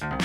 Marcia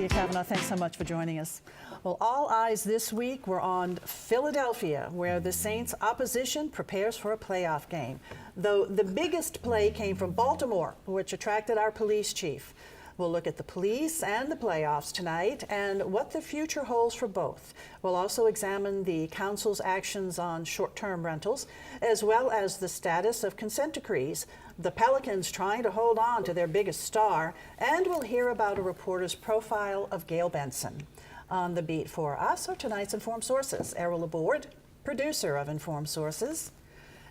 Cavanaugh, thanks so much for joining us. Well, all eyes this week were on Philadelphia, where the Saints' opposition prepares for a playoff game. Though the biggest play came from Baltimore, which attracted our police chief. We'll look at the police and the playoffs tonight and what the future holds for both. We'll also examine the council's actions on short-term rentals, as well as the status of consent decrees, the Pelicans trying to hold on to their biggest star, and we'll hear about a reporter's profile of Gail Benson. On the beat for us are tonight's Informed Sources. Errol Aboard, producer of Informed Sources.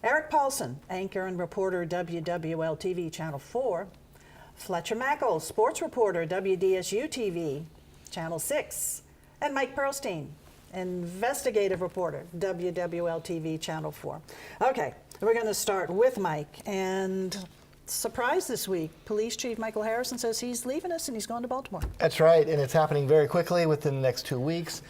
Eric Paulson, anchor and reporter, WWL-TV Channel 4. Fletcher Mackle, sports reporter, WDSU-TV, Channel 6. And Mike Perlstein, investigative reporter, WWL-TV, Channel 4. Okay, we're going to start with Mike. And surprise this week, Police Chief Michael Harrison says he's leaving us and he's going to Baltimore. That's right, and it's happening very quickly within the next 2 weeks.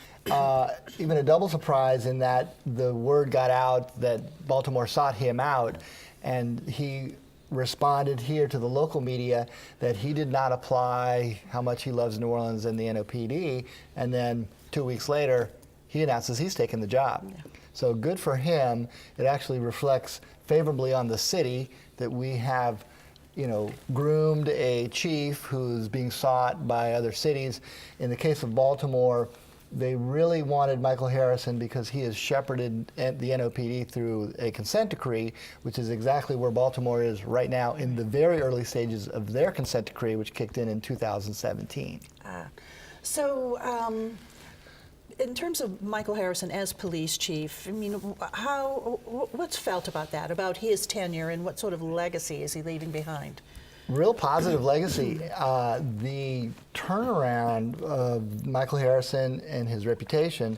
Even a double surprise in that the word got out that Baltimore sought him out, and he responded here to the local media that he did not apply, how much he loves New Orleans and the NOPD, and then 2 weeks later, he announces he's taking the job. Yeah. So good for him. It actually reflects favorably on the city that we have, groomed a chief who's being sought by other cities. In the case of Baltimore, they really wanted Michael Harrison because he has shepherded the NOPD through a consent decree, which is exactly where Baltimore is right now in the very early stages of their consent decree, which kicked in 2017. In terms of Michael Harrison as police chief, I mean, what's felt about that, about his tenure, and what sort of legacy is he leaving behind? Real positive legacy. The turnaround of Michael Harrison and his reputation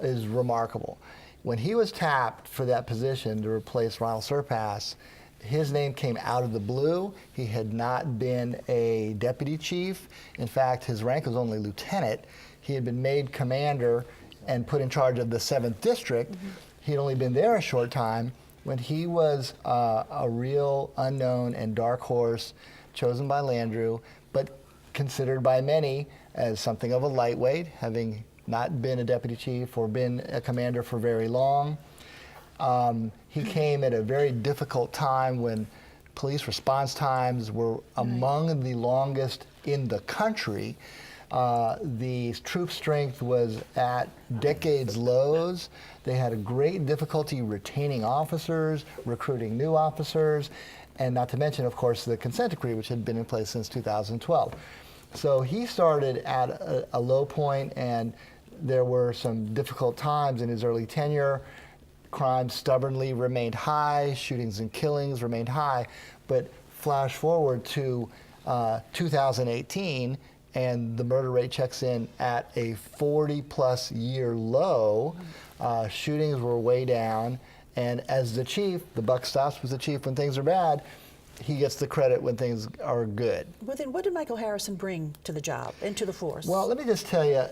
is remarkable. When he was tapped for that position to replace Ronald Surpass, his name came out of the blue. He had not been a deputy chief. In fact, his rank was only lieutenant. He had been made commander and put in charge of the 7th District. Mm-hmm. He'd only been there a short time when he was a real unknown and dark horse chosen by Landrieu, but considered by many as something of a lightweight, having not been a deputy chief or been a commander for very long. He came at a very difficult time when police response times were among the longest in the country. The troop strength was at decades lows. They had a great difficulty retaining officers, recruiting new officers, and not to mention, of course, the consent decree, which had been in place since 2012. So he started at a low point, and there were some difficult times in his early tenure. Crime stubbornly remained high, shootings and killings remained high, but flash forward to 2018, and the murder rate checks in at a 40-plus year low. Shootings were way down, and as the chief, the buck stops with the chief when things are bad. He gets the credit when things are good. Well, then what did Michael Harrison bring to the job and to the force? Well, let me just tell you,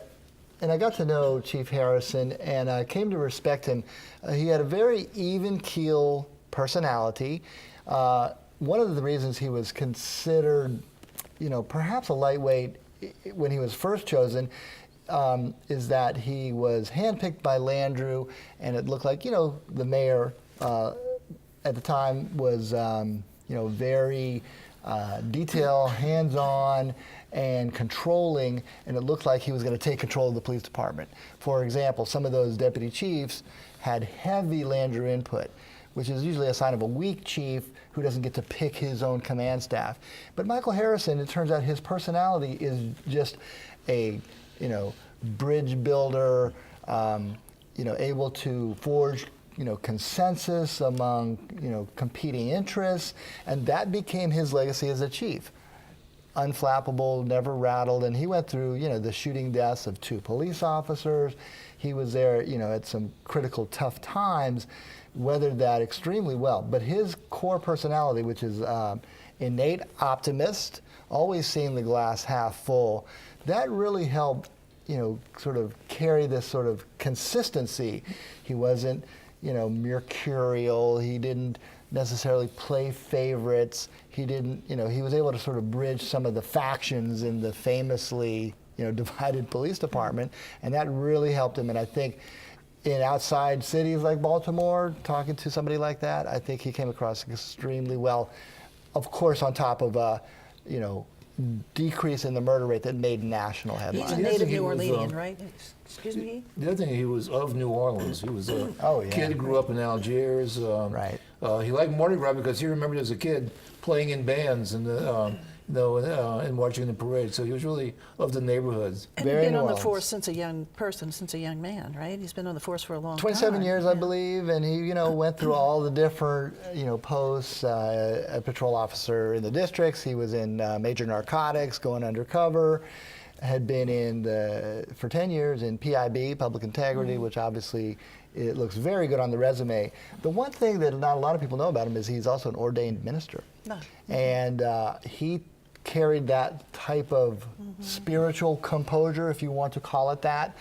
and I got to know Chief Harrison, and I came to respect him. He had a very even-keel personality. One of the reasons he was considered, perhaps a lightweight when he was first chosen, is that he was handpicked by Landrieu, and it looked like, the mayor at the time was, very detail, hands-on, and controlling, and it looked like he was going to take control of the police department. For example, some of those deputy chiefs had heavy Landrieu input, which is usually a sign of a weak chief who doesn't get to pick his own command staff. But Michael Harrison, it turns out his personality is just a, bridge builder, able to forge, consensus among, competing interests, and that became his legacy as a chief. Unflappable, never rattled, and he went through, the shooting deaths of 2 police officers. He was there, at some critical, tough times, weathered that extremely well. But his core personality, which is innate optimist, always seeing the glass half full, that really helped sort of carry this sort of consistency. He wasn't, mercurial. He didn't necessarily play favorites. He didn't, he was able to sort of bridge some of the factions in the famously, divided police department, and that really helped him. And I think in outside cities like Baltimore, talking to somebody like that, I think he came across extremely well. Of course, on top of decrease in the murder rate that made national headlines. He's a native New Orleanian, right? Excuse me? The other thing, he was of New Orleans. He was a kid who grew up in Algiers. Right. He liked Mardi Gras because he remembered as a kid playing in bands and and watching the parade. So he was really of the neighborhoods. And he's been on the force since a young person, since a young man, right? He's been on the force for a long 27 time. years, I believe, and he, went through all the different, posts. A patrol officer in the districts. He was in major narcotics, going undercover. Had been for 10 years in PIB, public integrity, which obviously it looks very good on the resume. The one thing that not a lot of people know about him is he's also an ordained minister. No. And he carried that type of spiritual composure, if you want to call it that,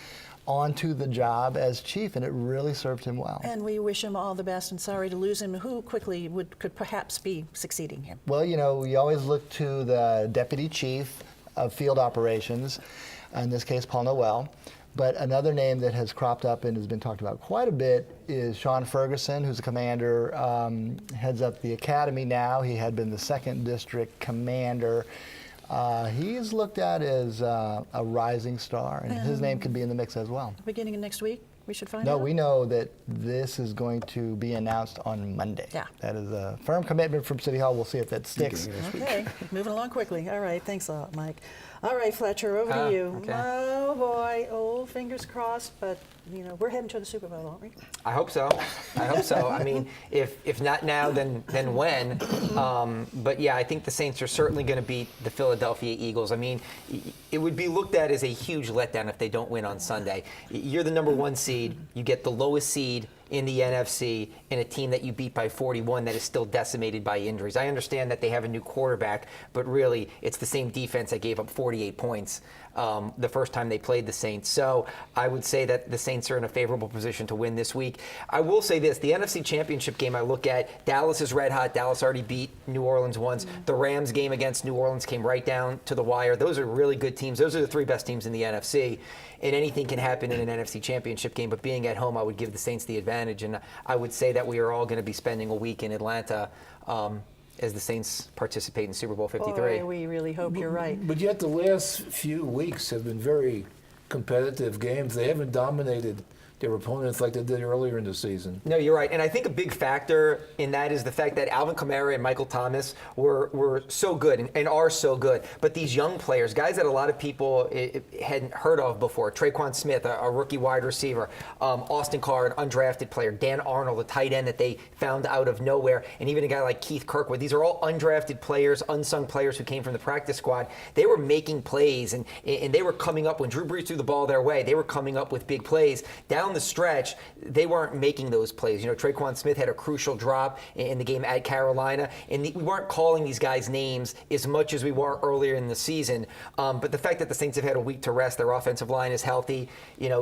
onto the job as chief, and it really served him well. And we wish him all the best, and sorry to lose him. Who quickly could perhaps be succeeding him? Well, we always look to the deputy chief of field operations, in this case, Paul Noel. But another name that has cropped up and has been talked about quite a bit is Sean Ferguson, who's a commander, heads up the academy now. He had been the 2nd District commander. He's looked at as a rising star, and his name could be in the mix as well. Beginning of next week, we should find out? No, we know that this is going to be announced on Monday. Yeah. That is a firm commitment from City Hall. We'll see if that sticks. Okay, moving along quickly. All right, thanks a lot, Mike. All right, Fletcher, over to you. Okay. Oh boy, fingers crossed, but we're heading to the Super Bowl, aren't we? I hope so. I mean, if not now, then when? But yeah, I think the Saints are certainly going to beat the Philadelphia Eagles. I mean, it would be looked at as a huge letdown if they don't win on Sunday. You're the number 1 seed. You get the lowest seed in the NFC in a team that you beat by 41 that is still decimated by injuries. I understand that they have a new quarterback, but really it's the same defense that gave up 48 points the first time they played the Saints. So I would say that the Saints are in a favorable position to win this week. I will say this, the NFC Championship game I look at, Dallas is red hot. Dallas already beat New Orleans once. The Rams game against New Orleans came right down to the wire. Those are really good teams. Those are the 3 best teams in the NFC. And anything can happen in an NFC Championship game, but being at home, I would give the Saints the advantage. And I would say that we are all going to be spending a week in Atlanta as the Saints participate in Super Bowl 53. Boy, we really hope you're right. But yet the last few weeks have been very competitive games. They haven't dominated their opponents like they did earlier in the season. No, you're right. And I think a big factor in that is the fact that Alvin Kamara and Michael Thomas were so good and are so good. But these young players, guys that a lot of people hadn't heard of before, Traquan Smith, a rookie wide receiver, Austin Carr, an undrafted player, Dan Arnold, a tight end that they found out of nowhere, and even a guy like Keith Kirkwood. These are all undrafted players, unsung players who came from the practice squad. They were making plays, and they were coming up when Drew Brees threw the ball their way. They were coming up with big plays. Down the stretch, they weren't making those plays. Traquan Smith had a crucial drop in the game at Carolina, and we weren't calling these guys names as much as we were earlier in the season. But the fact that the Saints have had a week to rest, their offensive line is healthy.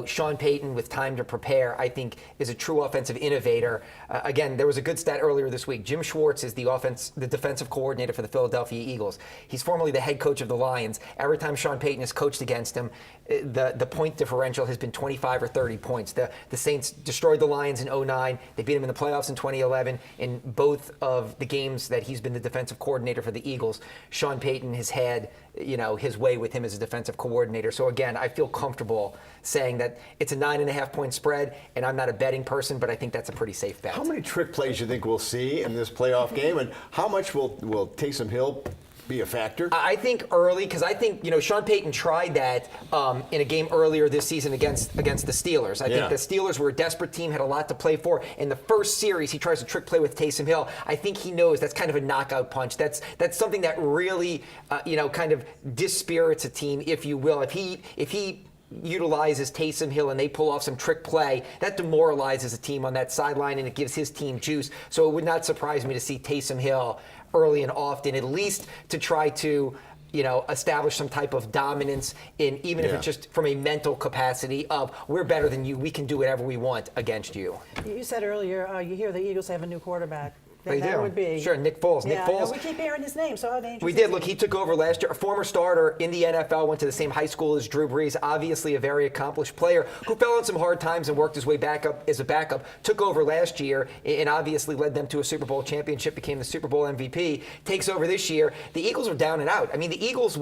Sean Payton with time to prepare, I think, is a true offensive innovator. Again, there was a good stat earlier this week. Jim Schwartz is the defensive coordinator for the Philadelphia Eagles. He's formerly the head coach of the Lions. Every time Sean Payton has coached against him, the point differential has been 25 or 30 points. The Saints destroyed the Lions in 2009. They beat them in the playoffs in 2011. In both of the games that he's been the defensive coordinator for the Eagles, Sean Payton has had his way with him as a defensive coordinator. So again, I feel comfortable saying that it's a 9.5-point spread, and I'm not a betting person, but I think that's a pretty safe bet. How many trick plays do you think we'll see in this playoff game, and how much will Taysom Hill be a factor? I think early, because I think Sean Payton tried that in a game earlier this season against the Steelers. I think the Steelers were a desperate team, had a lot to play for. In the first series, he tries to trick play with Taysom Hill. I think he knows that's kind of a knockout punch. That's something that really kind of dispirits a team, if you will. If he utilizes Taysom Hill and they pull off some trick play, that demoralizes a team on that sideline and it gives his team juice. So it would not surprise me to see Taysom Hill early and often, at least to try to establish some type of dominance in, even if it's just from a mental capacity of, we're better than you, we can do whatever we want against you. You said earlier, you hear the Eagles have a new quarterback. They that do. would be. Sure, Nick Foles. Yeah, Nick Foles. we keep hearing his name, so how dangerous We is did. he? Look, he took over last year. A former starter in the NFL, went to the same high school as Drew Brees. Obviously, a very accomplished player who fell on some hard times and worked his way back up as a backup. Took over last year and obviously led them to a Super Bowl championship. Became the Super Bowl MVP. Takes over this year. The Eagles were down and out. I mean, the Eagles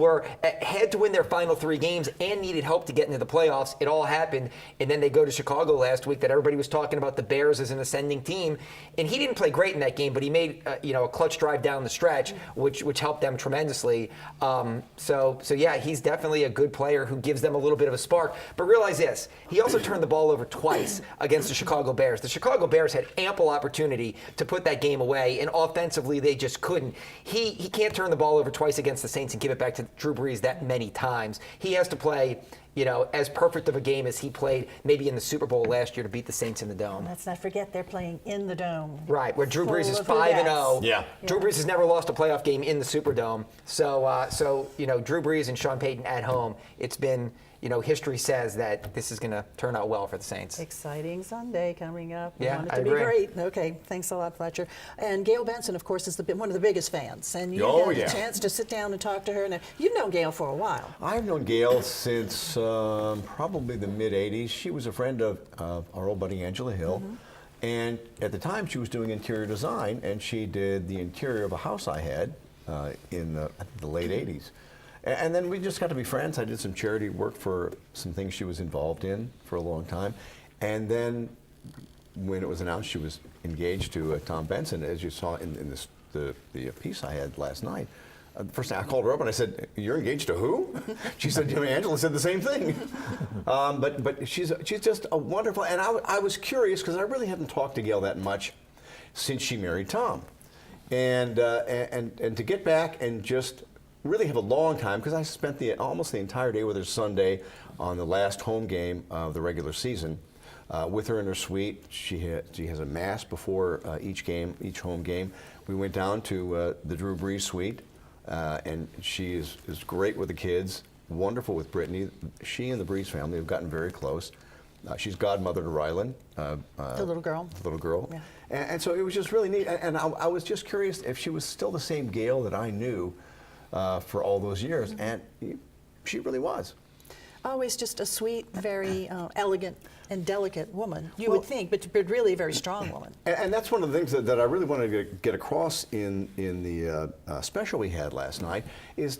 had to win their final 3 games and needed help to get into the playoffs. It all happened, and then they go to Chicago last week. That everybody was talking about the Bears as an ascending team, and he didn't play great in that game, but he made a clutch drive down the stretch, which helped them tremendously. So yeah, he's definitely a good player who gives them a little bit of a spark. But realize this, he also turned the ball over twice against the Chicago Bears. The Chicago Bears had ample opportunity to put that game away, and offensively they just couldn't. He can't turn the ball over twice against the Saints and give it back to Drew Brees that many times. He has to play as perfect of a game as he played maybe in the Super Bowl last year to beat the Saints in the Dome. Let's not forget they're playing in the Dome. Right, where Drew Brees is Full of 5-0. Yeah. Drew Brees has never lost a playoff game in the Superdome. So Drew Brees and Sean Payton at home, it's been, history says that this is going to turn out well for the Saints. Exciting Sunday coming up. We Yeah, want it I to be agree. great. Okay, thanks a lot, Fletcher. And Gail Benson, of course, is one of the biggest fans. And you Oh, got yeah. a chance to sit down and talk to her. Now, you've known Gail for a while. I've known Gail since probably the mid-'80s. She was a friend of our old buddy Angela Hill. And at the time, she was doing interior design, and she did the interior of a house I had in the late 80s. And then we just got to be friends. I did some charity work for some things she was involved in for a long time. And then when it was announced she was engaged to Tom Benson, as you saw in the piece I had last night, first thing I called her up and I said, "You're engaged to who?" She said, Angela said the same thing. But she's just a wonderful, and I was curious because I really hadn't talked to Gail that much since she married Tom. And to get back and just really have a long time, because I spent almost the entire day with her Sunday on the last home game of the regular season with her in her suite. She has a mass before each home game. We went down to the Drew Brees suite, and she is great with the kids, wonderful with Brittany. She and the Brees family have gotten very close. She's godmother to Rylan. The little girl. The little girl. Yeah. And so it was just really neat. And I was just curious if she was still the same Gail that I knew for all those years, and she really was. Always just a sweet, very elegant and delicate woman, you would think, but really a very strong woman. And that's one of the things that I really wanted to get across in the special we had last night, is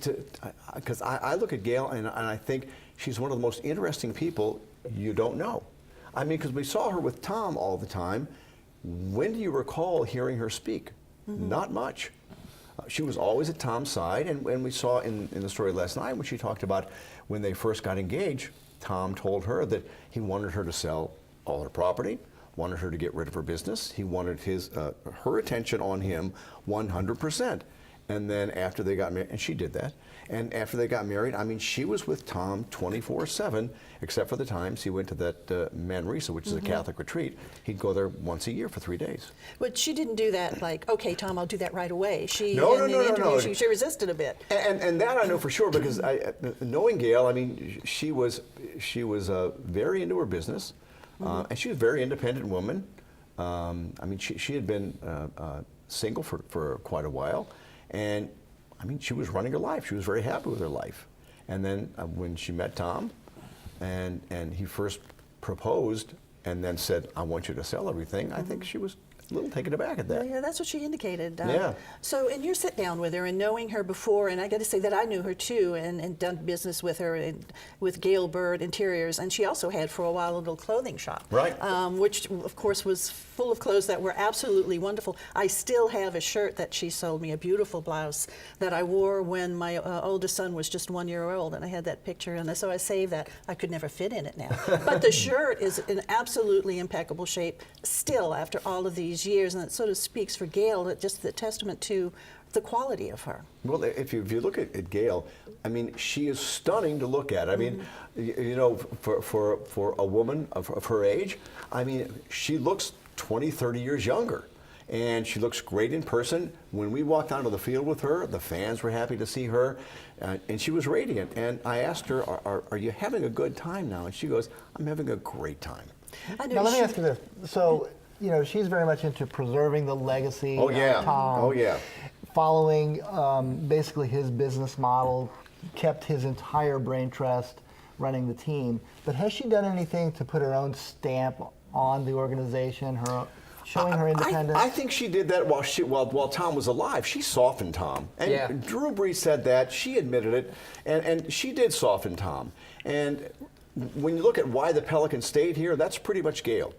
because I look at Gail and I think she's one of the most interesting people you don't know. I mean, because we saw her with Tom all the time. When do you recall hearing her speak? Not much. She was always at Tom's side, and we saw in the story last night when she talked about when they first got engaged, Tom told her that he wanted her to sell all her property, wanted her to get rid of her business. He wanted her attention on him 100%. And then after they got married, and she did that, and after they got married, I mean, she was with Tom 24/7, except for the times he went to that Manresa, which is a Catholic retreat. He'd go there once a year for 3 days. But she didn't do that like, okay, Tom, I'll do that right away. No. She resisted a bit. And that I know for sure, because knowing Gail, I mean, she was very into her business, and she was a very independent woman. I mean, she had been single for quite a while, and I mean, she was running her life. She was very happy with her life. And then when she met Tom, and he first proposed, and then said, "I want you to sell everything," I think she was a little taken aback at that. Yeah, that's what she indicated. Yeah. So in your sit down with her and knowing her before, and I got to say that I knew her too, and done business with her with Gail Bird Interiors, and she also had for a while a little clothing shop. Right. Which of course was full of clothes that were absolutely wonderful. I still have a shirt that she sold me, a beautiful blouse that I wore when my oldest son was just 1 year old, and I had that picture, and so I saved that. I could never fit in it now. But the shirt is in absolutely impeccable shape still after all of these years, and it sort of speaks for Gail, that just the testament to the quality of her. Well, if you look at Gail, I mean, she is stunning to look at. I mean, you know, for a woman of her age, I mean, she looks 20, 30 years younger. and she looks great in person. When we walked onto the field with her, the fans were happy to see her, and she was radiant. And I asked her, are you having a good time now? And she goes, I'm having a great time. Now let me ask you this. So, you know, she's very much into preserving the legacy Oh, yeah. of Tom. Oh, yeah. Following basically his business model, kept his entire brain trust running the team. But has she done anything to put her own stamp on the organization, showing her independence? I think she did that while Tom was alive. She softened Tom. And Yeah. Drew Brees said that. She admitted it. And she did soften Tom. And when you look at why the Pelicans stayed here, that's pretty much Gail.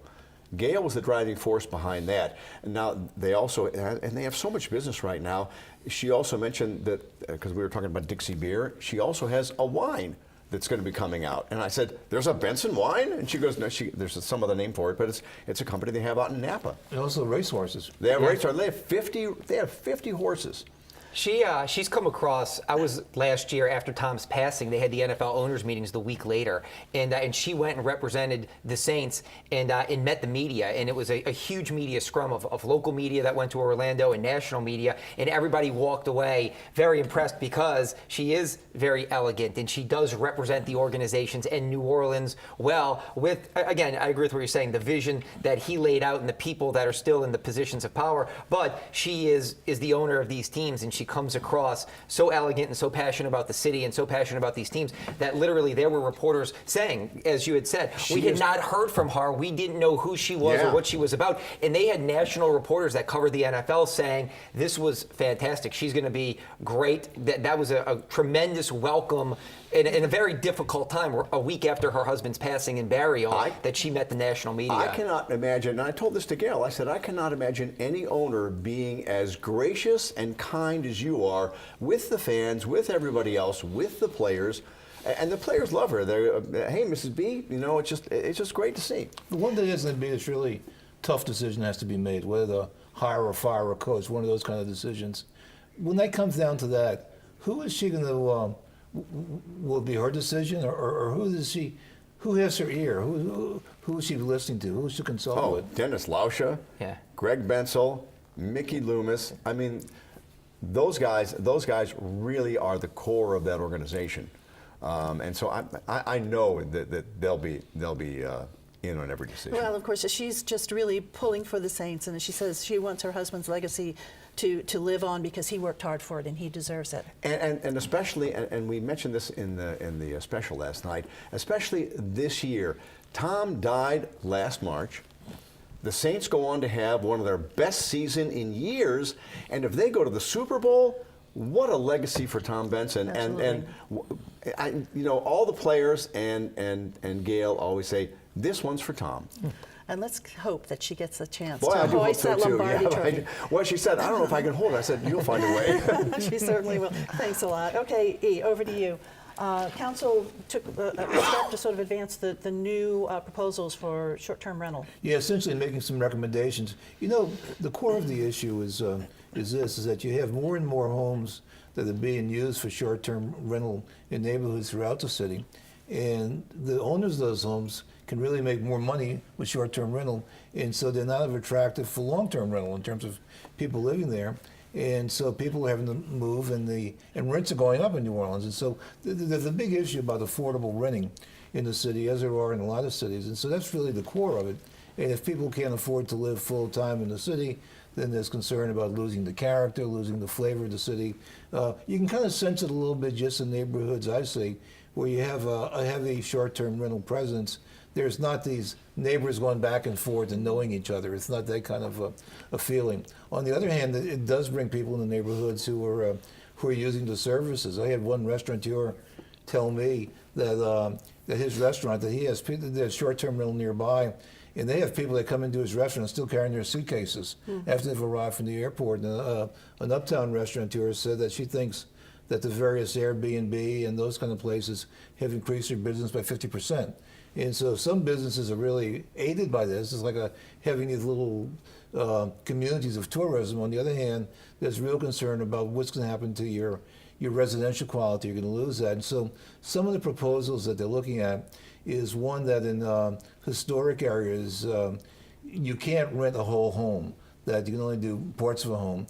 Gail was the driving force behind that. And now they also, and they have so much business right now. She also mentioned that, because we were talking about Dixie Beer, she also has a wine that's going to be coming out. And I said, there's a Benson wine? And she goes, no, there's some other name for it, but it's a company they have out in Napa. And also racehorses. They have racehorses. They have 50 horses. She's come across. I was last year after Tom's passing. They had the NFL owners meetings the week later, and she went and represented the Saints and met the media. And it was a huge media scrum of local media that went to Orlando and national media, and everybody walked away very impressed because she is very elegant and she does represent the organizations and New Orleans well. With, again, I agree with what you're saying, the vision that he laid out and the people that are still in the positions of power. But she is the owner of these teams, and she comes across so elegant and so passionate about the city and so passionate about these teams that literally there were reporters saying, as you had said, we had not heard from her. We didn't know who she was or what she was about. And they had national reporters that covered the NFL saying, this was fantastic. She's going to be great. That was a tremendous welcome in a very difficult time, a week after her husband's passing and burial, that she met the national media. I cannot imagine, and I told this to Gail, I said, I cannot imagine any owner being as gracious and kind as you are with the fans, with everybody else, with the players. And the players love her. They're, hey, Mrs. B, you know, it's just great to see. The one thing is going to be this really tough decision has to be made, whether to hire or fire a coach, one of those kind of decisions. When that comes down to that, who is she going to, will it be her decision, or who has her ear? Who is she listening to? Who is she consulting with? Dennis Lauscha, Greg Bensel, Mickey Loomis. I mean, those guys really are the core of that organization. And so I know that they'll be in on every decision. Well, of course, she's just really pulling for the Saints, and she says she wants her husband's legacy to live on because he worked hard for it and he deserves it. And especially, and we mentioned this in the special last night, especially this year. Tom died last March. The Saints go on to have one of their best season in years, and if they go to the Super Bowl, what a legacy for Tom Benson. Absolutely. And you know, all the players and Gail always say, this one's for Tom. And let's hope that she gets a chance Boy, to I do hope hoist so that too. Lombardi trophy. Well, she said, I don't know if I can hold it. I said, you'll find a way. She certainly will. Thanks a lot. Okay, E, over to you. Council took a step to sort of advance the new proposals for short-term rental. Yeah, essentially making some recommendations. You know, the core of the issue is that you have more and more homes that are being used for short-term rental in neighborhoods throughout the city, and the owners of those homes can really make more money with short-term rental, and so they're not as attractive for long-term rental in terms of people living there. And so people are having to move, and rents are going up in New Orleans. And so there's a big issue about affordable renting in the city, as there are in a lot of cities. And so that's really the core of it. And if people can't afford to live full-time in the city, then there's concern about losing the character, losing the flavor of the city. You can kind of sense it a little bit just in neighborhoods, I see, where you have a heavy short-term rental presence. There's not these neighbors going back and forth and knowing each other. It's not that kind of a feeling. On the other hand, it does bring people in the neighborhoods who are using the services. I had one restaurateur tell me that his restaurant, that he has there's short-term rental nearby, and they have people that come into his restaurant still carrying their suitcases after they've arrived from the airport. And an uptown restaurateur said that she thinks that the various Airbnb and those kind of places have increased their business by 50%. And so some businesses are really aided by this. It's like having these little communities of tourism. On the other hand, there's real concern about what's going to happen to your residential quality. You're going to lose that. And so some of the proposals that they're looking at is one that in historic areas, you can't rent a whole home. that you can only do parts of a home.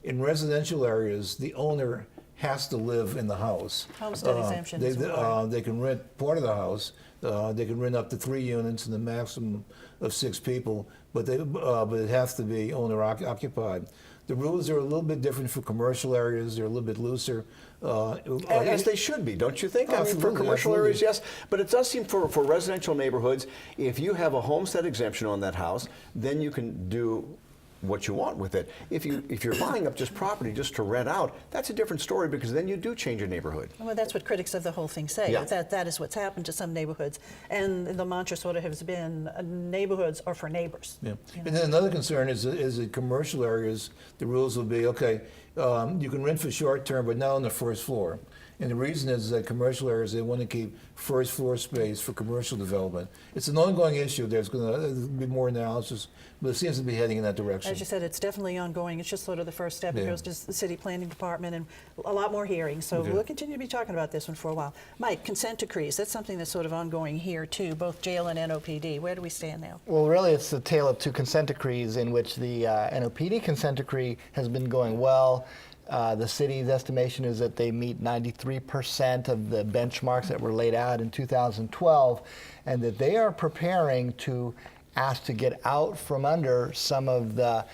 In residential areas, the owner has to live in the house. Homestead exemption is required. They can rent part of the house. They can rent up to 3 units and a maximum of 6 people, but it has to be owner occupied. The rules are a little bit different for commercial areas. They're a little bit looser. As they should be, don't you think? I mean, for Absolutely, commercial absolutely. areas, yes. But it does seem for residential neighborhoods, if you have a homestead exemption on that house, then you can do what you want with it. If you're buying up just property just to rent out, that's a different story, because then you do change your neighborhood. Well, that's what critics of the whole thing say. Yeah. That is what's happened to some neighborhoods, and the mantra sort of has been neighborhoods are for neighbors. Yeah. You know? And then another concern is in commercial areas, the rules will be, okay, you can rent for short term, but not on the first floor. And the reason is that commercial areas, they want to keep first floor space for commercial development. It's an ongoing issue. There's going to be more analysis, but it seems to be heading in that direction. As you said, it's definitely ongoing. It's just sort of the first step. It Yeah. goes to the city planning department and a lot more hearings. So Okay. we'll continue to be talking about this one for a while. Mike, consent decrees, that's something that's sort of ongoing here too, both jail and NOPD. Where do we stand now? Well, really, it's the tale of two consent decrees, in which the NOPD consent decree has been going well. The city's estimation is that they meet 93% of the benchmarks that were laid out in 2012, and that they are preparing to ask to get out from under some of the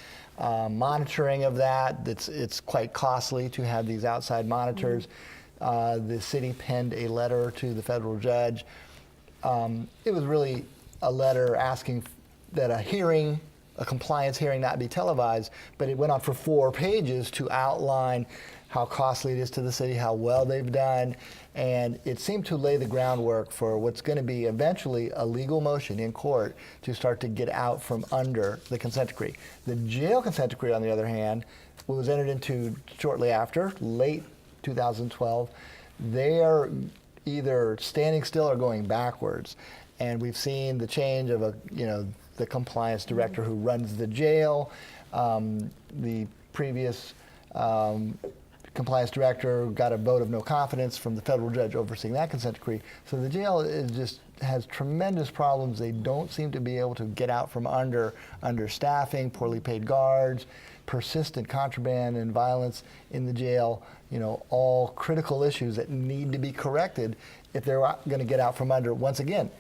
monitoring of that. It's quite costly to have these outside monitors. The city penned a letter to the federal judge. It was really a letter asking that a compliance hearing not be televised, but it went on for 4 pages to outline how costly it is to the city, how well they've done, and it seemed to lay the groundwork for what's going to be eventually a legal motion in court to start to get out from under the consent decree. The jail consent decree, on the other hand, was entered into shortly after, late 2012. They are either standing still or going backwards, and we've seen the change of the compliance director who runs the jail. The previous compliance director got a vote of no confidence from the federal judge overseeing that consent decree. So the jail has tremendous problems. They don't seem to be able to get out from understaffing, poorly paid guards, persistent contraband and violence in the jail, all critical issues that need to be corrected if they're going to get out from under, once again,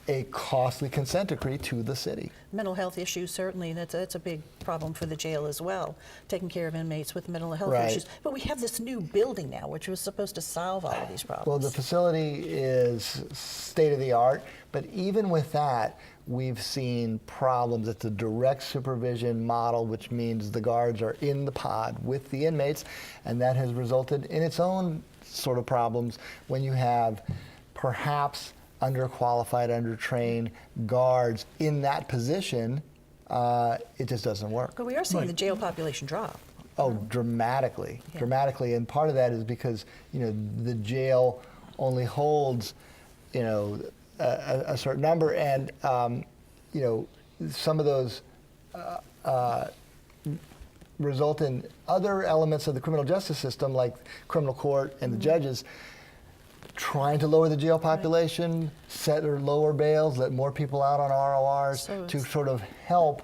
a costly consent decree to the city. Mental health issues, certainly, that's a big problem for the jail as well, taking care of inmates with mental health Right. issues. But we have this new building now, which was supposed to solve all of these problems. Well, the facility is state of the art, but even with that, we've seen problems. It's a direct supervision model, which means the guards are in the pod with the inmates, and that has resulted in its own sort of problems when you have perhaps underqualified, undertrained guards in that position. It just doesn't work. But we are seeing the jail population drop. Oh, dramatically, Yeah. dramatically, and part of that is because the jail only holds a certain number, and some of those result in other elements of the criminal justice system, like criminal court and the judges, trying to lower the jail population, set or lower bails, let more people out on RORs So to it's- sort of help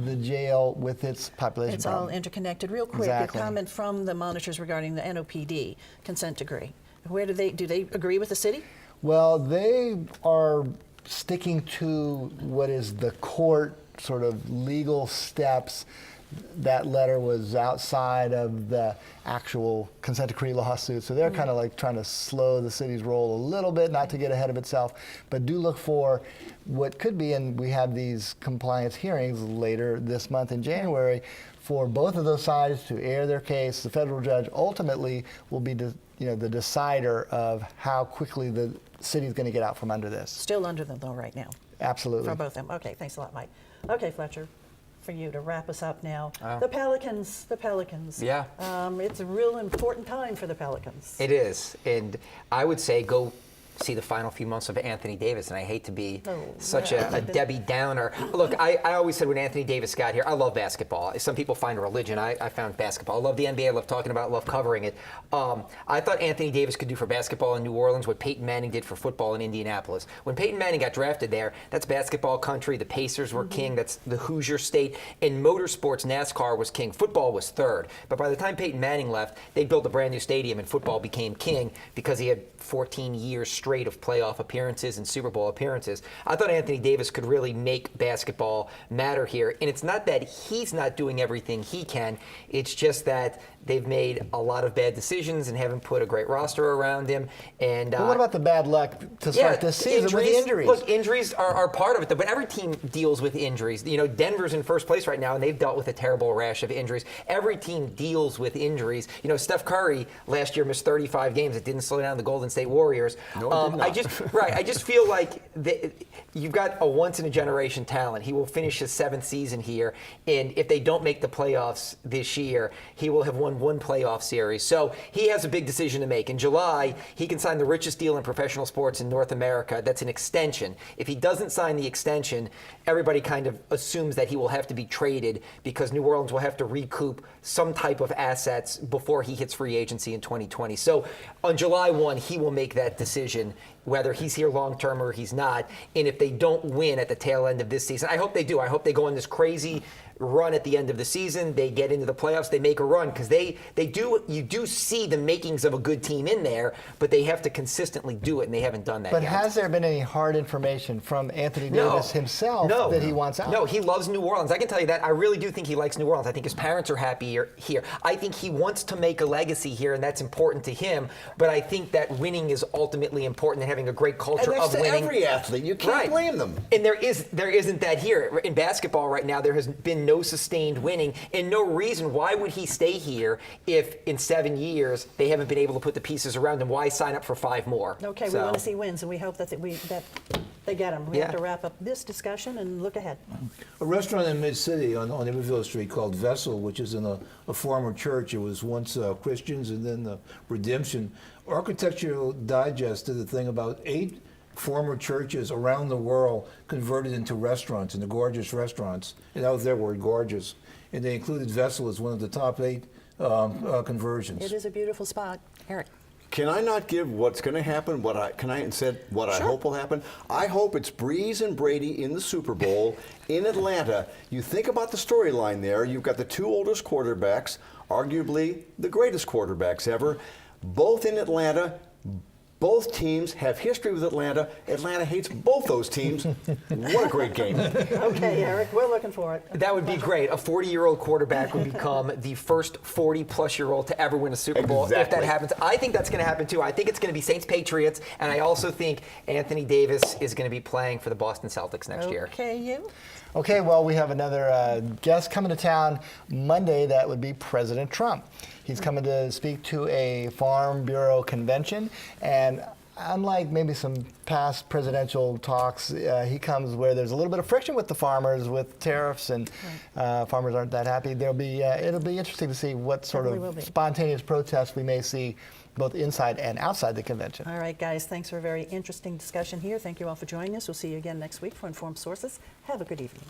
the jail with its population It's all problem. interconnected. Real quick, Exactly. a comment from the monitors regarding the NOPD consent decree. Where do they agree with the city? Well, they are sticking to what is the court sort of legal steps. That letter was outside of the actual consent decree lawsuit, so they're kind of like trying to slow the city's roll a little bit, not to get ahead of itself, but do look for what could be, and we have these compliance hearings later this month in January, for both of those sides to air their case. The federal judge ultimately will be the decider of how quickly the city's going to get out from under this. Still under them, though, right now, Absolutely. for both of them. Okay, thanks a lot, Mike. Okay, Fletcher, for you to wrap us up now. The Pelicans. Yeah. It's a real important time for the Pelicans. It is, and I would say go see the final few months of Anthony Davis, and I hate to be Oh, such yeah. a Debbie Downer. Look, I always said when Anthony Davis got here, I love basketball. Some people find a religion. I found basketball. I love the NBA. I love talking about it. I love covering it. I thought Anthony Davis could do for basketball in New Orleans what Peyton Manning did for football in Indianapolis. When Peyton Manning got drafted there, that's basketball country. The Pacers were king. That's the Hoosier State. In motorsports, NASCAR was king. Football was third. But by the time Peyton Manning left, they built a brand new stadium, and football became king because he had 14 years straight of playoff appearances and Super Bowl appearances. I thought Anthony Davis could really make basketball matter here. And it's not that he's not doing everything he can. It's just that they've made a lot of bad decisions and haven't put a great roster around him. And But what about the bad luck to start this season with the injuries? Look, injuries are part of it, but every team deals with injuries. You know, Denver's in first place right now, and they've dealt with a terrible rash of injuries. Every team deals with injuries. You know, Steph Curry last year missed 35 games. It didn't slow down the Golden State Warriors. No, it did not. I just feel like you've got a once-in-a-generation talent. He will finish his 7th season here, and if they don't make the playoffs this year, he will have won one playoff series. So he has a big decision to make. In July, he can sign the richest deal in professional sports in North America. That's an extension. If he doesn't sign the extension, everybody kind of assumes that he will have to be traded because New Orleans will have to recoup some type of assets before he hits free agency in 2020. So on July 1, he will make that decision whether he's here long term or he's not. And if they don't win at the tail end of this season, I hope they do. I hope they go on this crazy run at the end of the season. They get into the playoffs. They make a run because you do see the makings of a good team in there, but they have to consistently do it, and they haven't done that But yet. has there been any hard information from Anthony Davis himself that he wants out? No, he loves New Orleans. I can tell you that. I really do think he likes New Orleans. I think his parents are happy here. I think he wants to make a legacy here, and that's important to him. But I think that winning is ultimately important, and having a great culture And that's of to winning. every athlete. You can't blame them. And there isn't that here. In basketball right now, there has been no sustained winning and no reason. Why would he stay here if in 7 years they haven't been able to put the pieces around him? Why sign up for 5 more? Okay, we want to see wins, and we hope that they get them. We have to wrap up this discussion and look ahead. A restaurant in Mid-City on Iberville Street called Vessel, which is in a former church. It was once Christians and then Redemption. Architectural Digest did a thing about 8 former churches around the world converted into restaurants, into gorgeous restaurants. And that was their word, gorgeous. And they included Vessel as one of the top 8 conversions. It is a beautiful spot. Eric. Can I not give what's going to happen? Can I instead what I hope will happen? I hope it's Breeze and Brady in the Super Bowl in Atlanta. You think about the storyline there. You've got the 2 oldest quarterbacks, arguably the greatest quarterbacks ever, both in Atlanta. Both teams have history with Atlanta. Atlanta hates both those teams. What a great game. Okay, Eric, we're looking for it. That would be great. A 40-year-old quarterback would become the first 40-plus-year-old to ever win a Super Bowl if that happens. I think that's going to happen, too. I think it's going to be Saints-Patriots, and I also think Anthony Davis is going to be playing for the Boston Celtics next year. Okay, you? Okay, well, we have another guest coming to town Monday. That would be President Trump. He's coming to speak to a Farm Bureau convention, and unlike maybe some past presidential talks, he comes where there's a little bit of friction with the farmers, with tariffs, and farmers aren't that happy. It'll be interesting to see what sort of spontaneous protests we may see both inside and outside the convention. All right, guys, thanks for a very interesting discussion here. Thank you all for joining us. We'll see you again next week for Informed Sources. Have a good evening.